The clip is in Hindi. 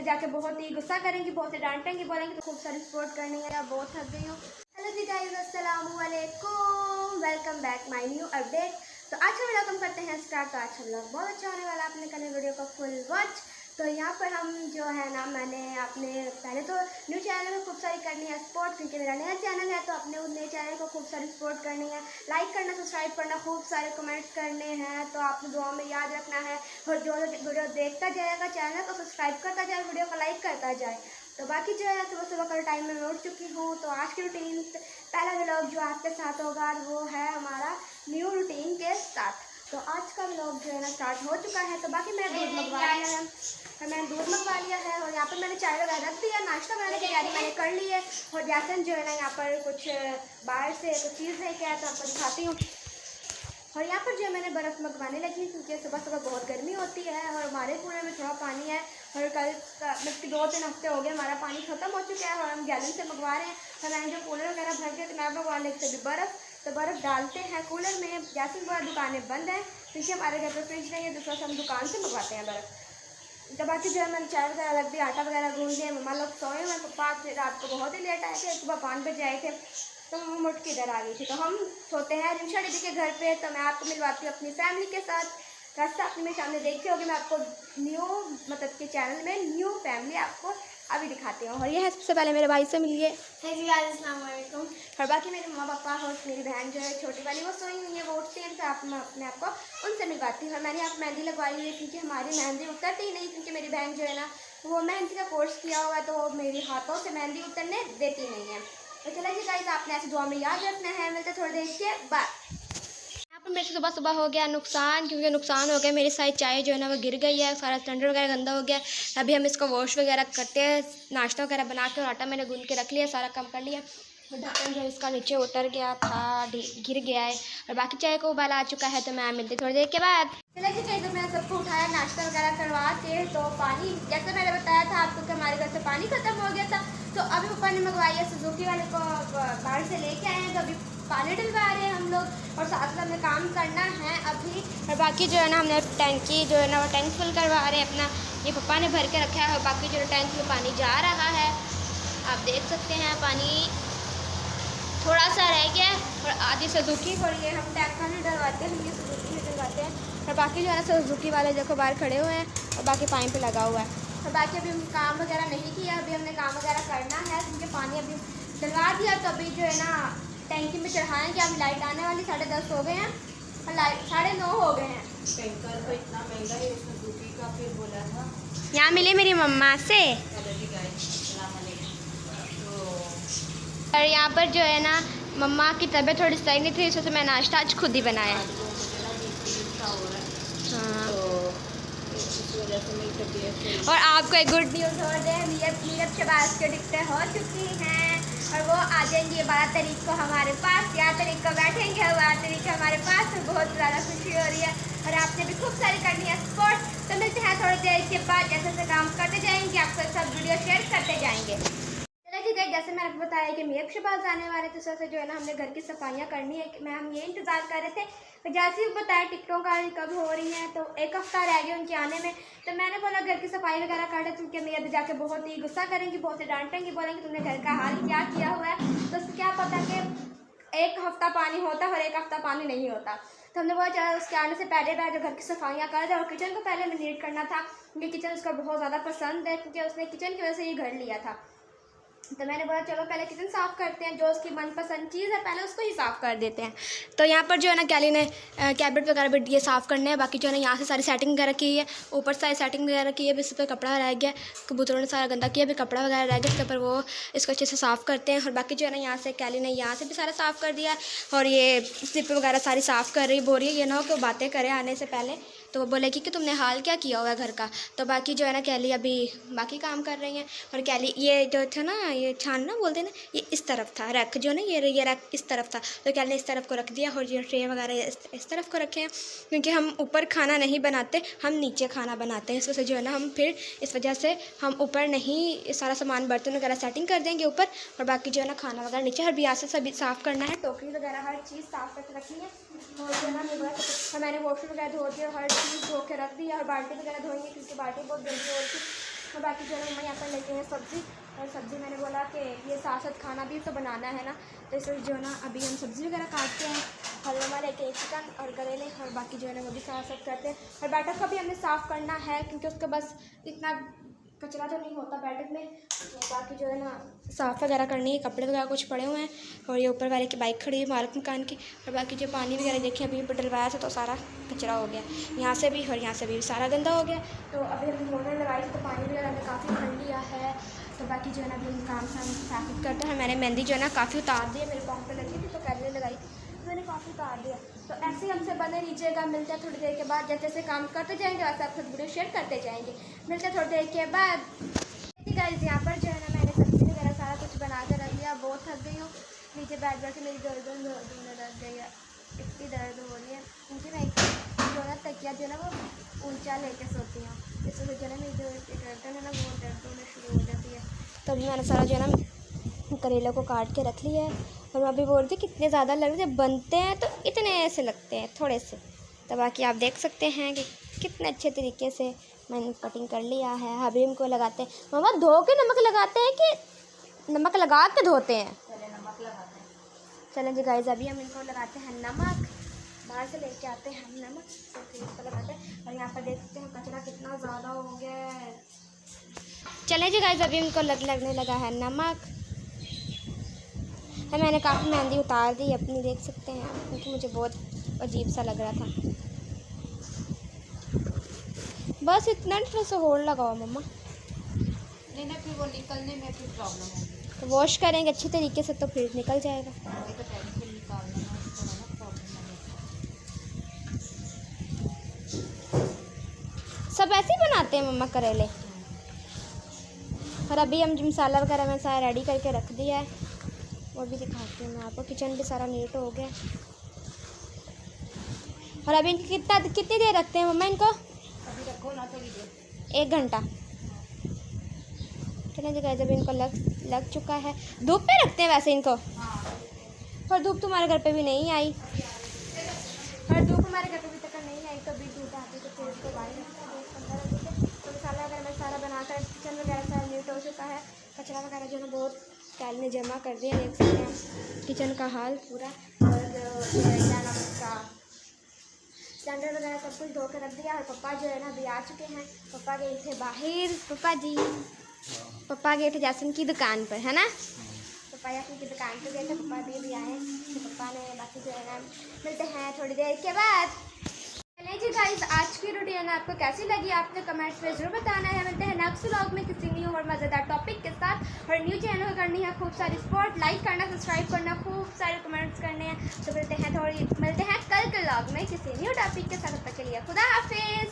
जाके बहुत ही गुस्सा करेंगी, बहुत ही डांटेंगी, बोलेंगी तो खूब सारी सपोर्ट करनी है। बहुत थक गई हूँ। हेलो जी गाइस, अस्सलाम वालेकुम, welcome back my new update. तो आज हम लोग हम करते हैं स्टार्ट। तो आज हम लोग बहुत अच्छा होने वाला, आपने करने वीडियो को फुल वॉच। तो यहाँ पर हम जो है ना, मैंने अपने पहले तो न्यू चैनल में खूब सारी करनी है सपोर्ट, क्योंकि मेरा नया चैनल है। तो अपने उस नए चैनल को खूब सारी सपोर्ट करनी है, लाइक करना, सब्सक्राइब करना, खूब सारे कमेंट करने हैं। तो आपने दुआ में याद रखना है। और जो वीडियो देखता जाएगा चैनल को सब्सक्राइब करता जाए, वीडियो को लाइक करता जाए। तो बाकी जो है सुबह सुबह का टाइम में मैं उठ चुकी हूँ। तो आज की रूटीन पहला व्लॉग जो आपके साथ होगा वो है हमारा न्यू रूटीन के साथ। तो आज का व्लॉग जो है ना स्टार्ट हो चुका है। तो बाकी मैंने दूध मंगवा लिया है, मैंने दूध मंगवा लिया है। और यहाँ पर मैंने चाय वगैरह रख दिया, नाश्ता बनाने की तैयारी मैंने कर ली है। और जैसे जो है ना यहाँ पर कुछ बाहर से कुछ चीज़ लेके आया, तो आपको दिखाती हूँ। और यहाँ पर जो मैंने बर्फ़ मंगवाने लगी, क्योंकि सुबह सुबह बहुत गर्मी होती है और हमारे कुएं में थोड़ा पानी है। और कल मतलब 2-3 हफ्ते हो गए हमारा पानी ख़त्म हो चुका है और हम गैलन से मंगवा रहे हैं। और मैंने जो कूलर वगैरह भर दिया, तो मैं मंगवा लेते भी बर्फ़। तो बर्फ़ डालते हैं कूलर में। जैसे ही दुकानें बंद हैं, क्योंकि हमारे घर पर फ्रिज नहीं है, दूसरा से हम दुकान से मंगवाते हैं बर्फ़। तो बाकी जो है मैंने चाय वगैरह रख दी, आटा वगैरह गूंद दिया। मम्मा लोग सोए हुए, पापा रात को बहुत ही लेट आए थे, सुबह 5 बजे आए थे। तो हम मुड़ के इधर आ गई थी। तो हम सोते हैं रिमशा दीदी के घर पे। तो मैं आपको मिलवाती हूँ अपनी फैमिली के साथ। रास्ता अपनी मेरे सामने देखते होगी, मैं आपको न्यू मतलब के चैनल में न्यू फैमिली आपको अभी दिखाती हूँ। और ये है सबसे पहले मेरे भाई से मिलिए। अस्सलाम वालेकुम। और बाकी मेरे मम्मा पापा और मेरी बहन जो है छोटी वाली, वो सोई हुई है, वो उठती है। तो अपने आपको उनसे मिलवाती हूँ। और मैंने आप मेहंदी लगवाई हुई है, क्योंकि हमारी मेहंदी उतरती ही नहीं, क्योंकि मेरी बहन जो है ना वो मेहंदी का कोर्स किया हुआ है, तो वो मेरे हाथों से मेहंदी उतरने देती नहीं है। तो चला जी गाइस, आपने ऐसे दुआ में याद रखना है। मिलते थोड़ी देर के बाद। यहाँ पर मेरे से सुबह सुबह हो गया नुकसान, क्योंकि नुकसान हो गया मेरी सारी चाय जो है ना वो गिर गई है, सारा सिलेंडर वगैरह गंदा हो गया। अभी हम इसको वॉश वगैरह करते हैं, नाश्ता वगैरह बना के। और आटा मैंने गूंद के रख लिया, सारा काम कर लिया। ढक्कन जो इसका नीचे उतर गया था, गिर गया है। और बाकी चाय को उबाल आ चुका है। तो मैं मिलती थोड़ी देर के बाद। चले जी चाहिए। तो मैंने सबको उठाया, नाश्ता वगैरह करवा के। तो पानी जैसे मैंने बताया था आपको कि हमारे घर से पानी ख़त्म हो गया था। तो अभी पापा ने मंगवाई है, सुजुकी वाले को बाहर से लेके आए हैं। तो अभी पानी डलवा रहे हैं हम लोग, और साथ साथ हमें काम करना है अभी। और बाकी जो है ना हमने टैंकी जो है ना वो टैंक फुल करवा रहे हैं अपना। ये पापा ने भर के रखा है। और बाकी जो टैंक में पानी जा रहा है, आप देख सकते हैं। पानी थोड़ा सा रह गया है। और आधी सुजुकी और ये हम टैंक में डलवाते हैं, ये सुजुकी में डलवाते हैं। और बाकी जो है ना सुजुकी वाले देखो बाहर खड़े हुए हैं, और बाकी पाइप पे लगा हुआ है। और बाकी अभी हम काम वगैरह नहीं किया, अभी हमने काम वगैरह करना है, क्योंकि पानी अभी डलवा दिया। तो अभी जो है ना टैंकी में चढ़ाएंगे। अभी लाइट आने वाली 10:30 हो गए हैं, और लाइट 9:30 हो गए हैं। टैंकर तो इतना महंगा है, सुजुकी का फिर बोला था। यहाँ मिले मेरी मम्मा से। और यहाँ पर जो है ना मम्मा की तबीयत थोड़ी सही नहीं थी, इस वजह से मैं नाश्ता आज खुद ही बनाया। हाँ। और आपको एक गुड न्यूज़ हो जाए, मीरब शहबाज की टिकटें हो चुकी हैं और वो आ जाएंगी 12 तारीख को हमारे पास। 11 तारीख को बैठेंगे, 12 तारीख को हमारे पास। तो बहुत ज़्यादा खुशी हो रही है। और आपने भी खूब सारी करनी है सपोर्ट। तो मिलते हैं थोड़ी देर के बाद, जैसे जैसे काम करते जाएंगे आपके साथ वीडियो शेयर करते जाएंगे। जैसे मैंने आपको बताया कि मीरब शहबाज आने वाले थे, से जो है ना हमने घर की सफाइयाँ करनी है। मैं हम ये इंतज़ार कर रहे थे। तो जैसे ही बताया टिकटों का कब हो रही हैं, तो 1 हफ्ता रह गया उनके आने में। तो मैंने बोला घर की सफाई वगैरह कर रहे थे, क्योंकि मीरब जाके बहुत ही गुस्सा करेंगी, बहुत ही डांटेंगी, बोलेंगी तुमने घर का हाल क्या किया हुआ है। तो उसको क्या पता कि 1 हफ्ता पानी होता है और 1 हफ्ता पानी नहीं होता। तो हमने बोला चलो उसके आने से पहले जो घर की सफाइयाँ कर दे। और किचन को पहले हमें नीट करना था, क्योंकि किचन उसका बहुत ज़्यादा पसंद है, क्योंकि उसने किचन की वजह से ये घर लिया था। तो मैंने बोला चलो पहले किचन साफ़ करते हैं, जो उसकी मनपसंद चीज़ है पहले उसको ही साफ़ कर देते हैं। तो यहाँ पर जो है ना कैली ने कैबिनेट वगैरह भी ये साफ़ करने हैं। बाकी जो है ना यहाँ से सारी सेटिंग वगैरह की है, ऊपर सारी सेटिंग वगैरह की है। इस पर कपड़ा रह गया, कबूतरों ने सारा गंदा किया, अभी कपड़ा वगैरह रह गया, इसके ऊपर वो इसको अच्छे से साफ़ करते हैं। और बाकी जो है ना यहाँ से कैली ने यहाँ से भी सारा साफ़ कर दिया है। और ये स्लिप वगैरह सारी साफ़ कर रही, बोल रही है ये ना हो कि बातें करें आने से पहले। तो वो बोलेगी कि तुमने हाल क्या किया हुआ है घर का। तो बाकी जो है ना कैली अभी बाकी काम कर रही हैं। और कैली ये जो था ना, ये छान ना बोलते ना, ये इस तरफ था रैक जो ना, ये रैक इस तरफ था। तो कैली ने इस तरफ को रख दिया। और ये ट्रे वगैरह इस तरफ को रखे हैं, क्योंकि हम ऊपर खाना नहीं बनाते, हम नीचे खाना बनाते हैं। इस वजह से जो है ना हम फिर इस वजह से हम ऊपर नहीं सारा सामान बर्तन वगैरह सेटिंग कर देंगे ऊपर। और बाकी जो है ना खाना वगैरह नीचे। हर बिया से सभी साफ़ करना है, टोकरी वगैरह हर चीज़ साफ़ करके रखनी है। और जो है ना मैंने वॉशरूम वगैरह धो दिया, हर चीज़ धो के रख दी। और बाल्टी वगैरह धोएंगे, क्योंकि बाल्टी बहुत गंदी हो रही थी। और बाकी जो है मम्मा यहाँ पर लेके हैं सब्ज़ी, और सब्ज़ी मैंने बोला कि ये साथ साथ खाना भी तो बनाना है ना, तो इसलिए जो है ना अभी हम सब्ज़ी वगैरह काटते हैं। और मम्मा लेके एक चिकन और करेले, और बाकी जो है ना वो भी साथ साथ करते हैं। और बैठक का भी हमें साफ़ करना है क्योंकि उसका बस इतना कचरा तो नहीं होता बैठक में, तो बाकी जो है ना साफ़ वगैरह करनी है। कपड़े वगैरह कुछ पड़े हुए हैं, और ये ऊपर वाले की बाइक खड़ी है मालिक मकान की। और बाकी जो पानी वगैरह देखिए अभी ऊपर डलवाया था तो सारा कचरा हो गया, यहाँ से भी और यहाँ से भी सारा गंदा हो गया। तो अभी हमने मोटर लगाई थी तो पानी वगैरह हमने काफ़ी भर लिया है। तो बाकी जो है ना अभी हम काम साफ करते हैं। मैंने मेहंदी जो है ना काफ़ी उतार दी है, मेरे पाँव पर लगी थी तो पहले लगाई थी, मैंने काफ़ी उतार दिया। तो ऐसे ही हमसे बने लीजिएगा, मिलते हैं थोड़ी देर के बाद। जैसे जैसे काम करते जाएंगे वैसे आप खुद वीडियो शेयर करते जाएंगे। मिलते हैं थोड़ी देर के बाद। गाइस यहाँ पर जो है ना मैंने सब्ज़ी वगैरह सारा कुछ बना कर रख लिया, बहुत थक गई हूँ। नीचे बैठ बैठ के मेरी गर्दन लग गई है, इतनी दर्द हो रही है क्योंकि मैं जो है ना तकिया जो है ना वो ऊंचा लेके सोती हूँ, इस वजह जो है ना मेरी जो गर्दन है ना वो दर्द होना शुरू हो जाती है। तो अभी मैंने सारा जो है ना करेला को काट के रख लिया है। और मैं अभी बोल रही थी कितने ज़्यादा लग रहे, जब बनते हैं तो इतने ऐसे लगते हैं थोड़े से। तो बाकी आप देख सकते हैं कि कितने अच्छे तरीके से मैंने कटिंग कर लिया है। अभी इनको लगाते हैं मम्मा, धो के नमक लगाते हैं कि नमक लगा के धोते हैं? पहले नमक लगाते हैं। चलें जी गाइस, अभी हम इनको लगाते हैं नमक, बाहर से लेके आते हैं हम नमक, तो फिर इसको लगाते हैं। और यहाँ पर देखते हैं कचरा कितना ज़्यादा हो गया है। चलें जी गाइस, अभी इनको लगने लगा है नमक। है मैंने काफ़ी मेहंदी उतार दी अपनी, देख सकते हैं, क्योंकि मुझे बहुत अजीब सा लग रहा था। बस इतना थोड़ा सा होल लगाओ मम्मा, नहीं ना फिर वो निकलने में फिर प्रॉब्लम होगी। तो वॉश करेंगे अच्छी तरीके से तो फिर निकल जाएगा। वही तो टेंशन निकालना है उसको, है ना प्रॉब्लम है। सब ऐसे ही बनाते हैं मम्मा करेले। और अभी हम जो मसाला वगैरह में सारा रेडी करके रख दिया है, वो भी दिखाती हूँ मैं आपको। किचन भी सारा नीट हो गया। और अभी इनको कितनी देर रखते हैं मम्मा इनको? अभी रखो ना थोड़ी देर, 1 घंटा। चलें जी गाइस, अभी इनको लग चुका है। धूप पे रखते हैं वैसे इनको? हाँ। और धूप तुम्हारे घर पे भी नहीं आई, और धूप हमारे घर पे भी तक नहीं आई, तो अभी धूप आती तो फिर इसको बाहर रखते हैं 10-15 बजे। तो मसाला वगैरह मैं सारा बनाकर किचन वगैरह सारा नीट हो चुका है। कचरा वगैरह जो है बहुत टाइल ने जमा कर दिया, देख सकते हैं किचन का हाल पूरा। और क्या नाम उसका स्टैंडर्ड वगैरह सब कुछ धो कर रख दिया। और पापा जो है ना अभी आ चुके हैं, पापा गए थे बाहर। पापा गए थे जैसन की दुकान पर, है ना? पापा जैसन की दुकान पर गए थे, पापा भी आए। तो पापा ने बाकी जो है ना मिलते हैं थोड़ी देर के बाद। चलिए जी गाइस, आज की रूटीन आपको कैसी लगी आपने कमेंट्स में ज़रूर बताना है। मिलते हैं नेक्स्ट व्लॉग में किसी न्यू और मज़ेदार टॉपिक के साथ। और न्यू चैनल करनी है खूब सारी सपोर्ट, लाइक करना, सब्सक्राइब करना, खूब सारे कमेंट्स करने हैं। तो मिलते हैं कल के व्लॉग में किसी न्यू टॉपिक के साथ। तब तक के लिए खुदा हाफिज़।